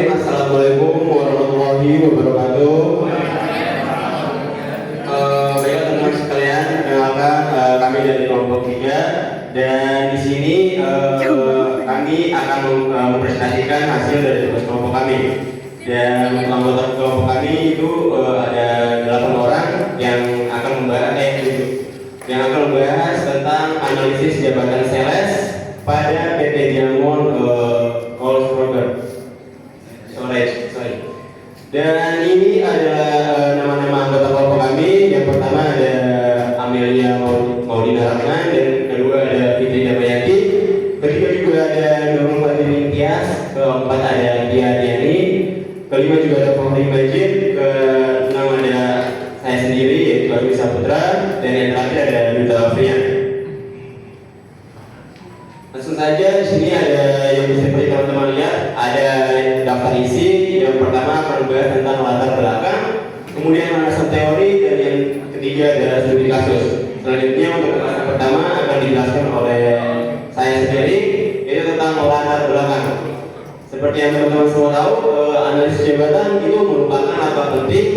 Assalamualaikum warahmatullahi wabarakatuh. Baiklah teman-teman sekalian, perkenalkan kami dari kelompok 3 dan di sini kami akan mempresentasikan hasil dari tugas kelompok kami. Dan anggota kelompok kami itu ada 8 orang yang akan membahas tentang analisis jabatan sales pada PT Diamond Cold Storage. Dan ini adalah nama-nama anggota kelompok kami. Yang pertama ada Amelia Maudina Rahman, dan kedua ada Fitri Damayati, ketiga juga ada Nurul Fadhili Tias, keempat ada Tia Diani, kelima juga ada Fahri Majid, keenam ada saya sendiri yaitu Agus Saputra, dan yang terakhir ada Duta Afrian. Langsung saja, di sini ada yang bisa seperti teman-teman lihat, ada daftar isi. Yang pertama akan membahas tentang latar belakang, kemudian alasan teori, dan yang ketiga adalah studi kasus. Selanjutnya untuk kelas pertama akan dijelaskan oleh saya sendiri, yaitu tentang latar belakang. Seperti yang teman-teman semua tahu, analisis jabatan itu merupakan langkah penting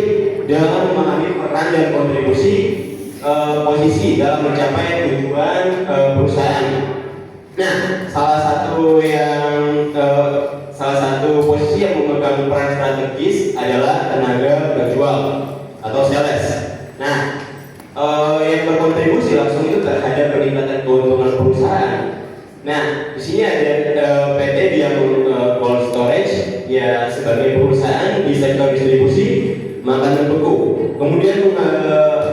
dalam memahami peran dan kontribusi posisi dalam mencapai tujuan perusahaan. Nah, salah satu posisi yang memegang peran strategis adalah tenaga penjual atau sales. Nah, yang berkontribusi langsung itu terhadap peningkatan keuntungan perusahaan. Nah, di sini ada PT Diamond Cold Storage, ya sebagai perusahaan di sektor distribusi makanan beku. Kemudian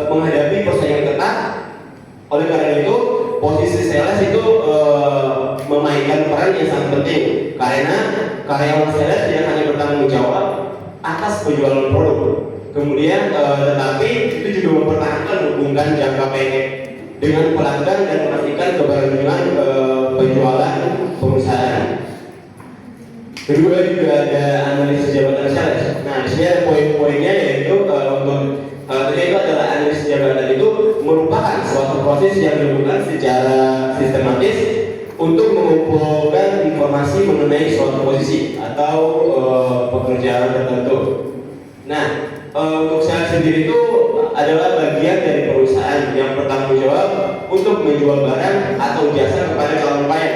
menghadapi persaingan ketat. Oleh karena itu, posisi sales itu memainkan peran yang sangat penting, karena karyawan sales yang hanya bertanggung jawab atas penjualan produk. Kemudian tetapi itu juga mempertahankan hubungan jangka pendek dengan pelanggan dan memastikan keberlangsungan penjualan perusahaan. Kedua juga ada analisis jabatan sales. Nah, di sini ada poin-poinnya, yaitu itu adalah analisis jabatan itu merupakan suatu proses yang dilakukan secara sistematis untuk mengumpulkan informasi mengenai suatu posisi atau pekerjaan tertentu. Nah, untuk sales sendiri itu adalah bagian dari perusahaan yang bertanggung jawab untuk menjual barang atau jasa kepada calon klien.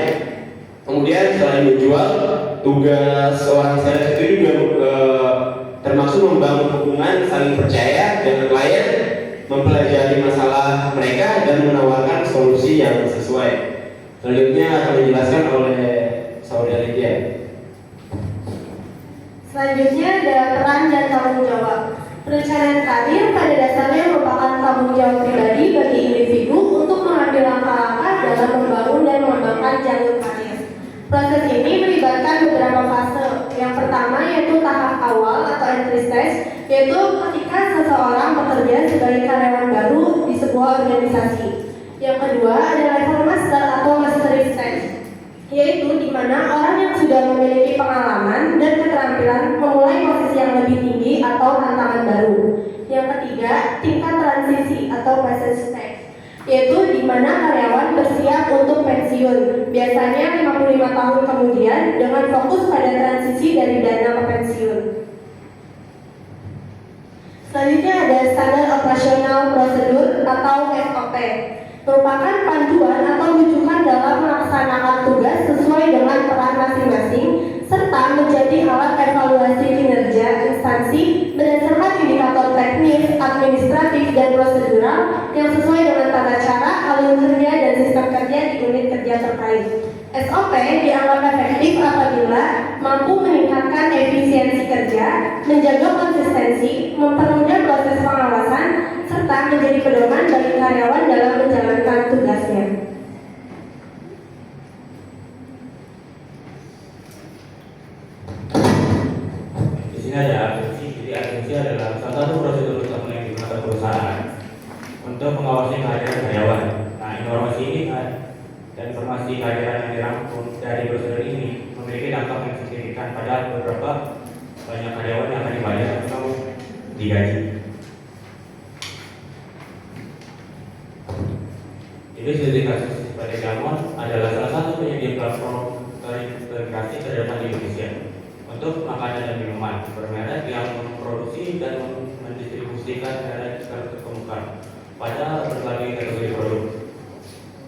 Kemudian selain menjual, tugas seorang sales itu juga termasuk membangun hubungan saling percaya dengan klien, mempelajari masalah mereka, dan menawarkan solusi yang sesuai. Selanjutnya akan dijelaskan oleh Saudari Tia. Selanjutnya ada peran dan tanggung jawab. Perencanaan karir pada dasarnya merupakan tanggung jawab pribadi bagi individu untuk mengambil langkah-langkah dalam membangun dan mengembangkan jalur karir. Proses ini melibatkan beberapa fase. Yang pertama yaitu tahap awal atau entry stage, yaitu ketika seseorang bekerja sebagai karyawan baru di sebuah organisasi. Yang kedua ada level master atau mastery stage, yaitu di mana orang yang sudah memiliki pengalaman dan keterampilan memulai posisi yang lebih tinggi atau tantangan baru. Yang ketiga, tingkat transisi atau passage stage, yaitu di mana karyawan bersiap untuk pensiun, biasanya 55 tahun kemudian, dengan fokus pada transisi dari dana ke pensiun. Selanjutnya ada standar operasional prosedur atau SOP, merupakan panduan atau rujukan dalam melaksanakan tugas sesuai dengan peran masing-masing, serta menjadi alat evaluasi kinerja instansi berdasarkan indikator teknis, administratif, dan prosedural yang sesuai dengan tata cara, alur kerja, dan sistem kerja di unit kerja terkait. SOP dianggap efektif apabila mampu meningkatkan efisiensi kerja, menjaga konsistensi, mempermudah proses pengawasan, serta menjadi pedoman bagi karyawan dalam menjalankan tugasnya. Di sini ada asumsi. Jadi asumsi adalah salah satu prosedur utama yang digunakan perusahaan untuk mengawasi kehadiran karyawan. Nah, informasi ini dan informasi kehadiran yang dirangkum dari prosedur ini memiliki dampak yang ada beberapa banyak karyawan yang akan dibayar atau digaji. Jadi studi kasus pada Diamond adalah salah satu penyedia platform verifikasi terdapat di Indonesia untuk makanan dan minuman bermerek yang memproduksi dan mendistribusikan merek terkemuka pada berbagai kategori produk,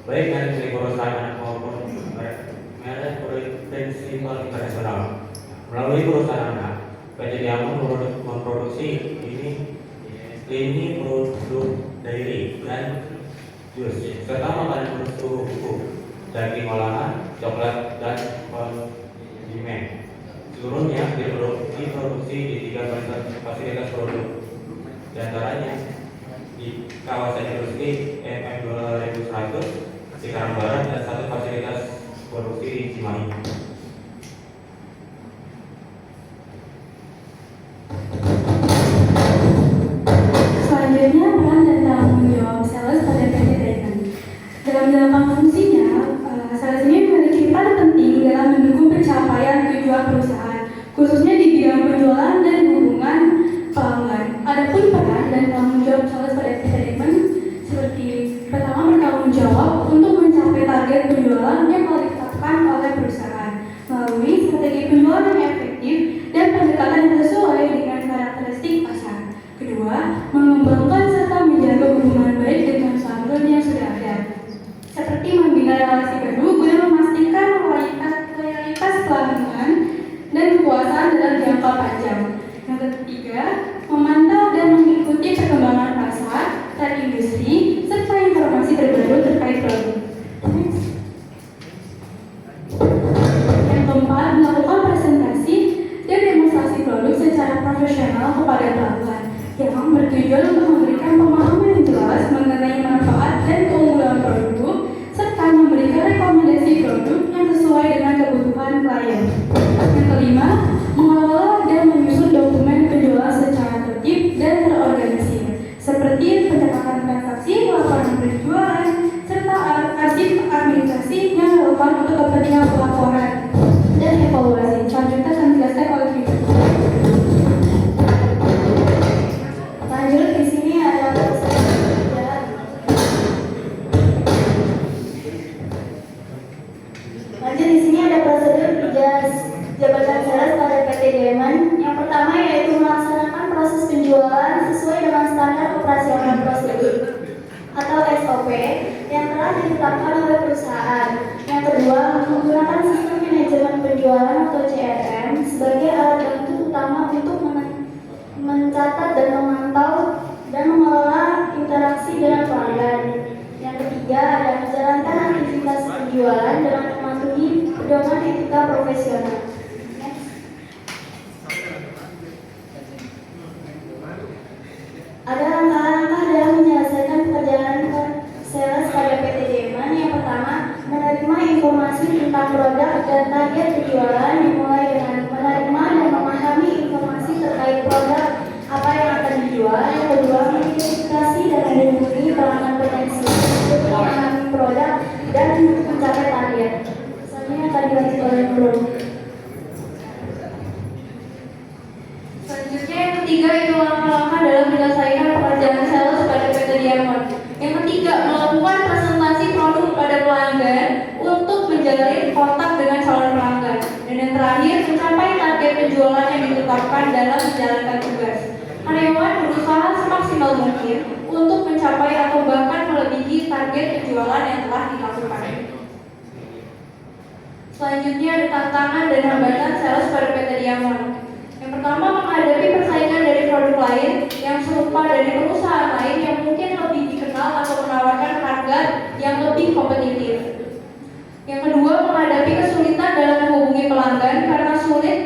baik merek perusahaan maupun merek prinsipal internasional. Melalui perusahaan anak, PT Diamond memproduksi ini produk dairy dan jus serta makanan bersuhu buku, daging olahan, coklat, dan kondimen. Seluruhnya diproduksi di 3 fasilitas produk, di antaranya di kawasan industri MM 2100 Cikarang Barat dan 1 fasilitas produksi di Cimahi. Selanjutnya, peran dan tanggung jawab sales pada PT Diamond. Dalam menjalankan fungsinya, sales ini memiliki peran penting dalam mendukung pencapaian tujuan perusahaan, khususnya di bidang penjualan dan hubungan pelanggan. Adapun peran dan tanggung jawab sales pada PT Diamond seperti pertama, bertanggung jawab untuk mencapai target penjualan yang telah ditetapkan oleh perusahaan melalui strategi penjualan yang efektif dan pendekatan yang sesuai dengan karakteristik pasar. Kedua, mengembangkan serta menjaga hubungan baik dengan pelanggan yang sudah ada, seperti membina relasi baru guna memastikan loyalitas pelanggan dan kepuasan dalam jangka panjang. Yang ketiga, memantau dan mengikuti perkembangan pasar dan industri serta informasi terbaru terkait produk. Yang keempat, melakukan presentasi dan demonstrasi produk secara profesional kepada pelanggan yang bertujuan untuk memberikan pemahaman yang jelas mengenai manfaat dan keunggulan produk serta memberikan rekomendasi produk yang sesuai dengan kebutuhan klien. Yang kelima, mengelola dan menyusun dokumen penjualan secara tertib dan terorganisir, seperti pencatatan transaksi, laporan penjualan, serta arsip administrasi yang relevan untuk kepentingan pelaporan dan evaluasi. Selanjutnya akan dijelaskan oleh Ibu. Lanjut, di sini ada prosedur kerja jabatan sales pada PT Diamond. Yang pertama yaitu melaksanakan proses penjualan sesuai dengan standar operasional prosedur atau SOP yang telah ditetapkan oleh perusahaan. Yang kedua, menggunakan sistem manajemen penjualan atau CRM sebagai alat bantu utama untuk mencatat dan memantau dan mengelola interaksi dengan pelanggan. Yang ketiga adalah menjalankan aktivitas penjualan dengan mematuhi pedoman etika profesional. Ada langkah-langkah dalam menyelesaikan pekerjaan sales pada PT Diamond. Yang pertama, menerima informasi tentang produk dan target penjualan, dimulai dengan menerima dan memahami informasi terkait produk apa yang akan dijual. Yang kedua, mengidentifikasi dan menghubungi pelanggan potensial untuk memahami produk dan mencapai target. Selanjutnya akan dilanjut oleh Bro. Selanjutnya yang ketiga itu langkah-langkah dalam menyelesaikan pekerjaan sales pada PT Diamond. Yang ketiga, melakukan presentasi produk pada pelanggan untuk menjalin kontak dengan calon pelanggan. Dan yang terakhir, mencapai target penjualan yang ditetapkan dalam menjalankan tugas. Karyawan berusaha semaksimal mungkin untuk mencapai atau bahkan melebihi target penjualan yang telah dilakukan. Selanjutnya ada tantangan dan hambatan sales pada PT Diamond. Yang pertama, menghadapi persaingan dari produk lain yang serupa dari perusahaan lain yang mungkin lebih dikenal atau menawarkan harga yang lebih kompetitif. Yang kedua, menghadapi kesulitan dalam menghubungi pelanggan karena sulit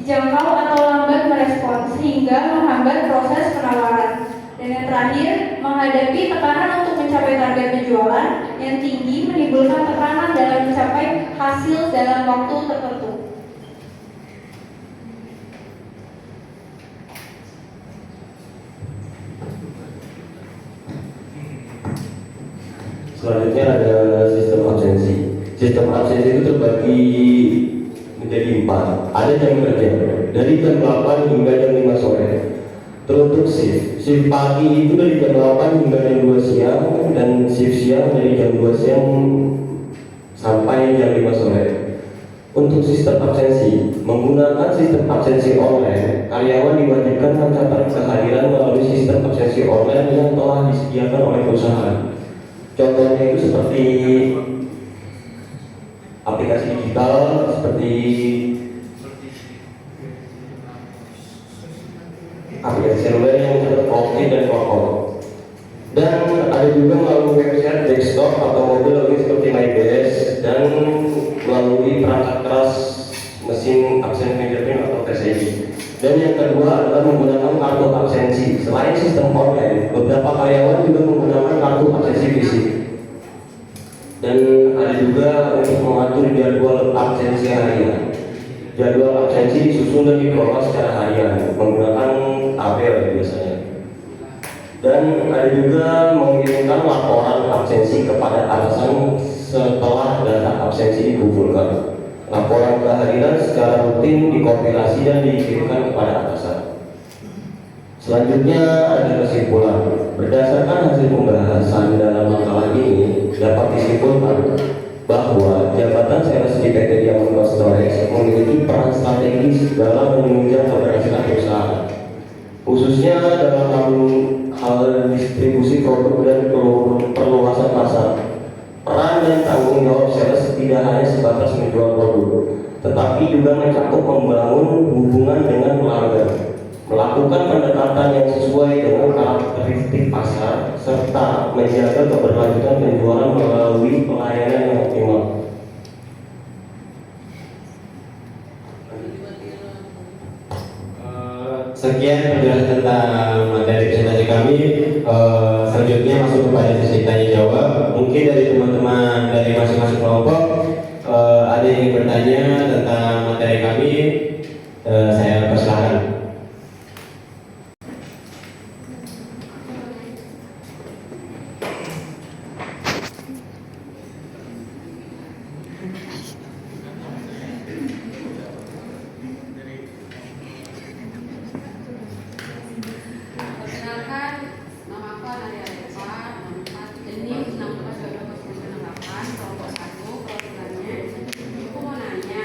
dijangkau atau lambat merespon sehingga menghambat proses penawaran. Dan yang terakhir, menghadapi tekanan untuk mencapai target penjualan yang tinggi menimbulkan tekanan dalam mencapai hasil dalam waktu tertentu. Selanjutnya ada sistem absensi. Sistem absensi itu terbagi menjadi 4. Ada jam kerja dari jam 8 hingga jam 5 sore. Teruntuk shift pagi itu dari jam 8 hingga jam 2 siang, dan shift siang dari jam 2 siang sampai jam 5 sore. Untuk sistem absensi, menggunakan sistem absensi online, karyawan diwajibkan mencatat kehadiran melalui sistem absensi online yang telah disediakan oleh perusahaan. Contohnya itu seperti aplikasi digital seperti aplikasi seluler yang mencatat Outlook dan Cloud. Dan ada juga melalui website desktop atau mobil login seperti MyBS, dan melalui perangkat keras mesin absen fingerprint atau Face ID. Dan yang kedua adalah menggunakan kartu absensi. Selain sistem online, beberapa karyawan juga menggunakan kartu absensi fisik. Dan ada juga untuk mengatur jadwal absensi harian. Jadwal absensi disusun dan dikelola secara harian menggunakan tabel biasanya. Dan ada juga mengirimkan laporan absensi kepada atasan setelah data absensi dikumpulkan. Laporan kehadiran secara rutin dikompilasi dan dikirimkan kepada atasan. Selanjutnya ada kesimpulan. Berdasarkan hasil pembahasan dalam makalah ini, dapat disimpulkan bahwa jabatan sales di PT Diamond Storage memiliki peran strategis dalam menunjang keberhasilan perusahaan, khususnya dalam hal distribusi produk dan perluasan pasar. Peran dan tanggung jawab sales tidak hanya sebatas menjual produk, tetapi juga mencakup membangun hubungan dengan pelanggan, melakukan pendekatan yang sesuai dengan karakteristik pasar, serta menjaga keberlanjutan penjualan melalui pelayanan yang optimal. Sekian penjelasan tentang materi presentasi kami. Selanjutnya masuk kepada sesi tanya jawab. Mungkin dari teman-teman dari masing-masing kelompok ada yang ingin bertanya tentang materi kami, saya persilahkan. Perkenalkan, nama aku Nadia Eva, NIM 162208, kelompok 1, program-nya. Aku mau nanya,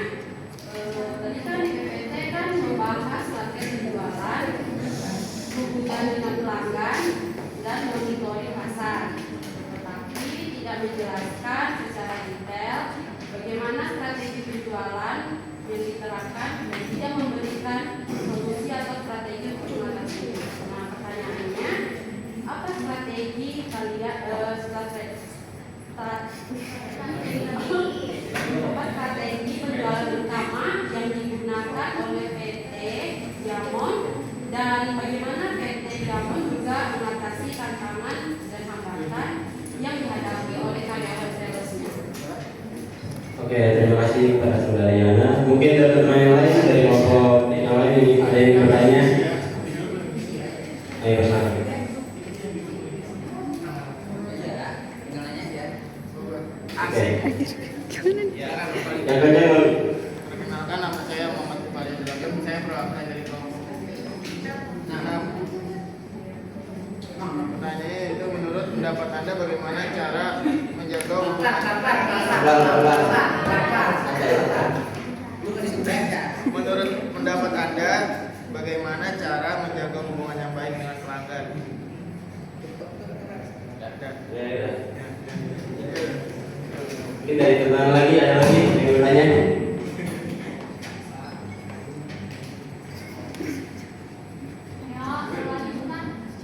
tadi kan di PPT kan membahas strategi penjualan, hubungan dengan pelanggan, dan monitoring pasar. Tetapi tidak menjelaskan secara detail bagaimana strategi penjualan yang diterapkan dan tidak memberikan solusi atau strategi untuk mengatasinya. Nah, pertanyaannya, apa strategi kalian strategi penjualan utama yang digunakan oleh PT Diamond, dan bagaimana PT Diamond juga mengatasi tantangan dan hambatan yang dihadapi oleh karyawan salesnya? Oke, terima kasih kepada saudara Yana. Mungkin dari teman yang lain dari kelompok yang lain ini ada yang bertanya. Ayo bersama. Oke. Yang kencang. Perkenalkan, nama saya Muhammad Kepala Jelagam, saya perwakilan dari kelompok 6. Pertanyaannya itu, menurut pendapat Anda bagaimana cara menjaga hubungan? Menurut pendapat Anda bagaimana cara menjaga hubungan yang baik dengan pelanggan? Mungkin dari teman lagi ada lagi yang bertanya.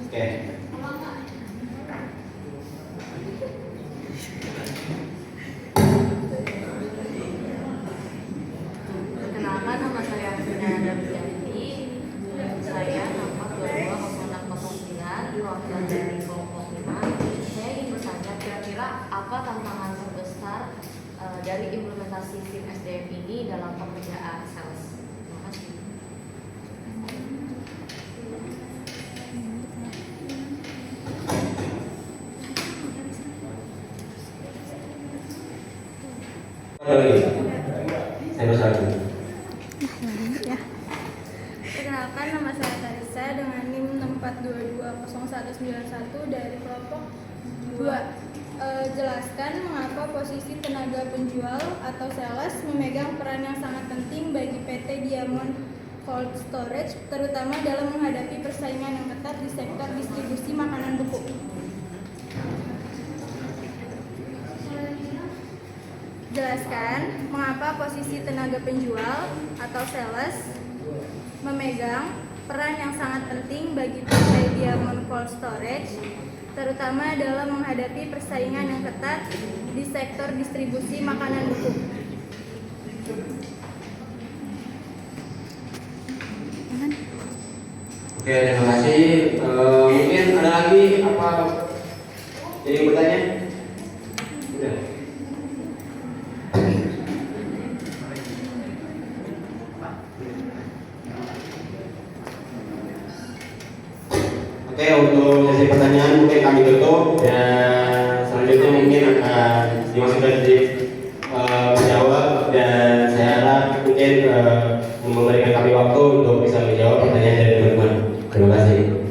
Oke. Perkenalkan, nama saya Fina Davidanti. Saya nama 220609, perwakilan dari kelompok 5. Saya ingin bertanya, kira-kira apa tantangan terbesar dari implementasi SIM SDM ini dalam pekerjaan sales? Terima kasih. Ada lagi? Saya bersatu. Perkenalkan, nama saya Tarisa dengan NIM 64220191 dari kelompok 2. Jelaskan mengapa posisi tenaga penjual atau sales memegang peran yang sangat penting bagi PT Diamond Cold Storage, terutama dalam menghadapi persaingan yang ketat di sektor distribusi makanan beku. Jelaskan mengapa posisi tenaga penjual atau sales memegang peran yang sangat penting bagi PT Diamond Cold Storage, terutama dalam menghadapi persaingan yang ketat di sektor distribusi makanan beku. Oke, terima kasih. Mungkin ada lagi apa yang bertanya? Udah. Oke, untuk sesi pertanyaan mungkin kami tutup dan selanjutnya mungkin akan dimasukkan di menjawab, dan saya harap mungkin memberikan kami waktu untuk bisa menjawab pertanyaan dari teman-teman. Terima kasih.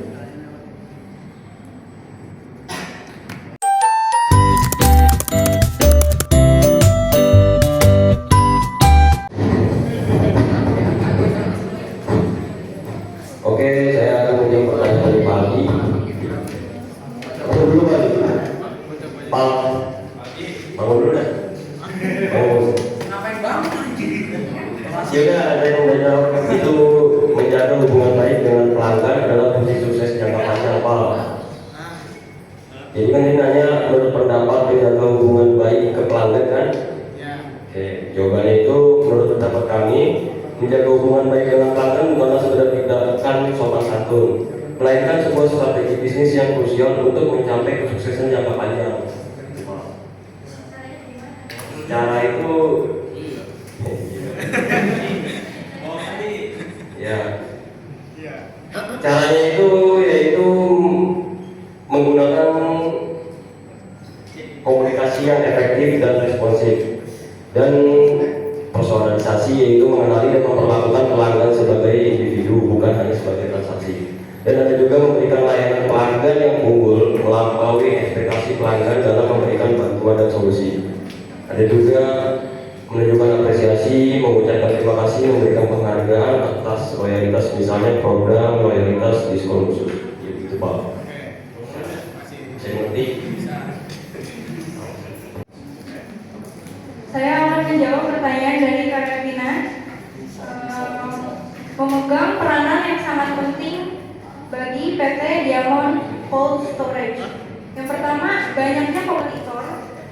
Oke, saya akan menjawab pertanyaan dari Pak Aldi. Dulu Pak Aldi. Pak, bangun dulu dah. Bangun. Ngapain banget? Ya udah, ada yang udah jawab. Itu menjaga hubungan baik dengan pelanggan adalah kunci sukses jangka panjang, Pak. Jadi kan ini nanya menurut pendapat menjaga hubungan baik ke pelanggan kan? Ya. Oke, jawabannya itu menurut pendapat kami, menjaga hubungan baik dengan pelanggan bukanlah sekedar tindakan sopan santun, melainkan sebuah strategi bisnis yang krusial untuk mencapai kesuksesan jangka panjang. Cara itu ya, caranya itu yaitu menggunakan komunikasi yang efektif dan responsif, dan personalisasi yaitu mengenali dan memperlakukan pelanggan sebagai individu bukan hanya sebagai transaksi, dan ada juga memberikan layanan pelanggan yang unggul melampaui ekspektasi pelanggan dalam memberikan bantuan dan solusi. Ada juga menunjukkan apresiasi, mengucapkan terima kasih, memberikan penghargaan atas loyalitas, misalnya program loyalitas diskon khusus. Gitu Pak. Saya mengerti. Saya akan menjawab pertanyaan dari Kak Revina. Memegang peranan yang sangat penting bagi PT Diamond Cold Storage. Yang pertama, banyaknya kompetitor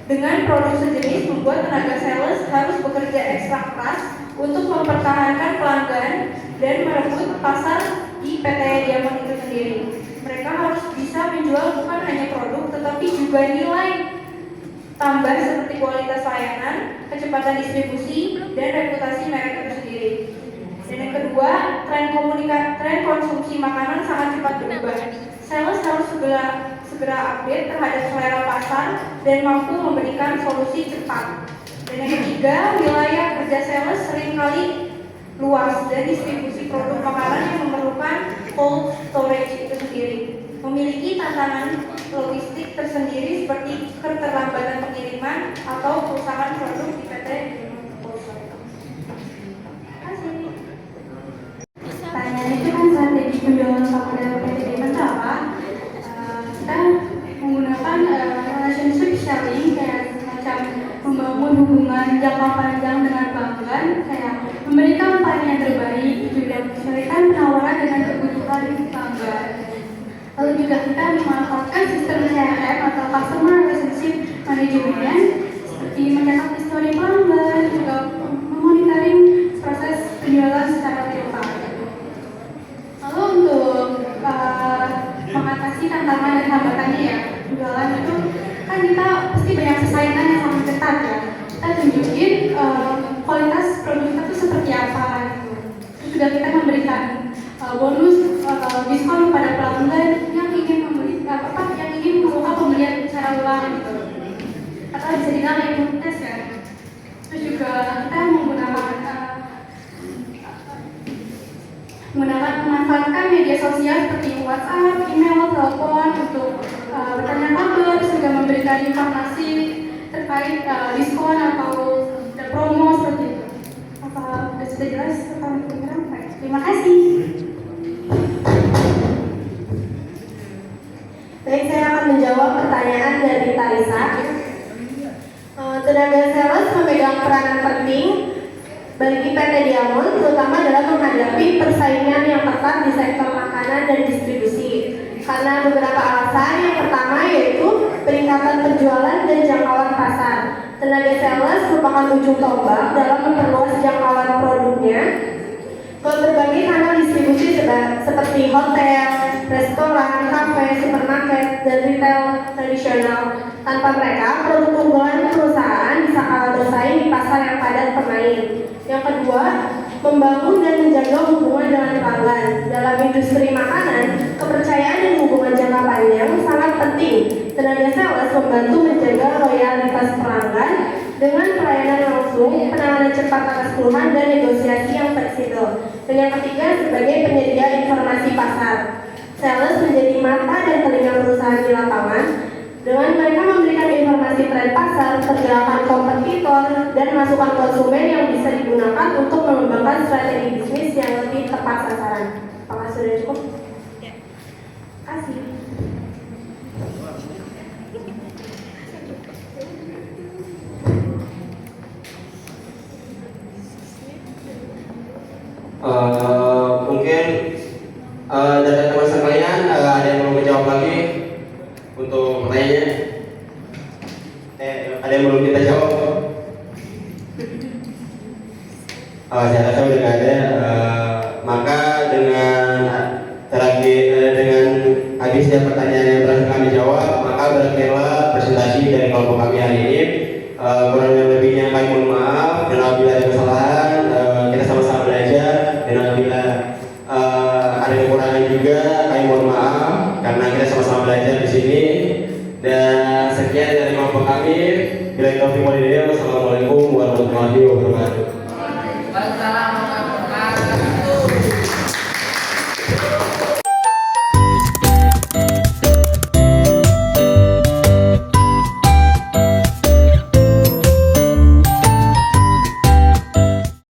dengan produk sejenis membuat tenaga sales harus bekerja ekstra keras untuk mempertahankan pelanggan dan merebut pasar di PT Diamond itu sendiri. Mereka harus bisa menjual bukan hanya produk tetapi juga nilai tambah seperti kualitas layanan, kecepatan distribusi, dan reputasi merek itu sendiri. Dan yang kedua, tren konsumsi makanan sangat cepat berubah. Sales harus segera update terhadap selera pasar dan mampu memberikan solusi cepat. Dan yang ketiga, wilayah kerja sales seringkali luas dan distribusi produk makanan yang memerlukan cold storage itu sendiri memiliki tantangan logistik tersendiri seperti keterlambatan pengiriman atau kerusakan produk di PT Cold Storage. Pertanyaan itu kan strategi penjualan pada PT Diamond apa? Kita menggunakan relationship selling, kayak semacam membangun hubungan jangka panjang dengan pelanggan, kayak memberikan pelayanan yang terbaik, juga menyesuaikan penawaran dengan kebutuhan pelanggan. Lalu juga kita memanfaatkan sistem CRM atau Customer Relationship Management seperti mencatat histori pelanggan, juga memonitoring proses penjualan secara real-time. Lalu untuk mengatasi tantangan dan hambatannya ya, penjualan itu kan kita pasti banyak persaingan yang sangat ketat ya. Kita tunjukin kualitas produk kita itu seperti apa gitu. Terus juga kita memberikan bonus diskon kepada pelanggan yang ingin membuka pembelian secara ulang gitu. Atau bisa dibilang repeat tes ya. Terus juga kita menggunakan memanfaatkan media sosial seperti WhatsApp, email, telepon untuk bertanya kabar, juga memberikan informasi terkait diskon atau promo seperti itu. Apa sudah jelas tentang program? Terima kasih. Baik, saya akan menjawab pertanyaan dari Tarisa. Tenaga sales memegang peranan penting bagi PT Diamond, terutama dalam menghadapi persaingan yang ketat di sektor makanan dan distribusi. Karena beberapa alasan. Yang pertama yaitu peningkatan penjualan dan jangkauan pasar. Tenaga sales merupakan ujung tombak dalam memperluas jangkauan produknya ke berbagai kanal distribusi seperti hotel, restoran, kafe, supermarket, dan retail tradisional. Tanpa mereka, produk unggulan perusahaan bisa kalah bersaing di pasar yang padat pemain. Yang kedua, membangun dan menjaga hubungan dengan pelanggan. Dalam industri makanan, kepercayaan dan hubungan jangka panjang sangat penting. Tenaga sales membantu menjaga loyalitas pelanggan dengan pelayanan langsung, penanganan cepat atas keluhan, dan negosiasi yang fleksibel. Dan yang ketiga, sebagai penyedia informasi pasar. Sales menjadi mata dan telinga perusahaan di lapangan. Dengan mereka memberikan informasi tren pasar, pergerakan kompetitor, dan masukan konsumen yang bisa digunakan untuk mengembangkan strategi bisnis yang lebih tepat sasaran. Apakah sudah cukup? Ya. Terima kasih. Mungkin dari teman sekalian ada yang mau menjawab lagi untuk pertanyaannya? Ada yang belum kita jawab? Saya rasa sudah nggak ada. Maka dengan habisnya pertanyaan yang berhasil kami jawab, maka berakhirlah presentasi dari kelompok kami hari ini. Kurang lebihnya kami mohon maaf, dan apabila ada kesalahan kita sama-sama belajar, dan apabila ada kekurangan juga kami mohon maaf karena kita sama-sama belajar di sini. Dan sekian dari kelompok kami. Bila taufiq wal hidayah. Wassalamualaikum warahmatullahi wabarakatuh. Waalaikumsalam warahmatullahi wabarakatuh.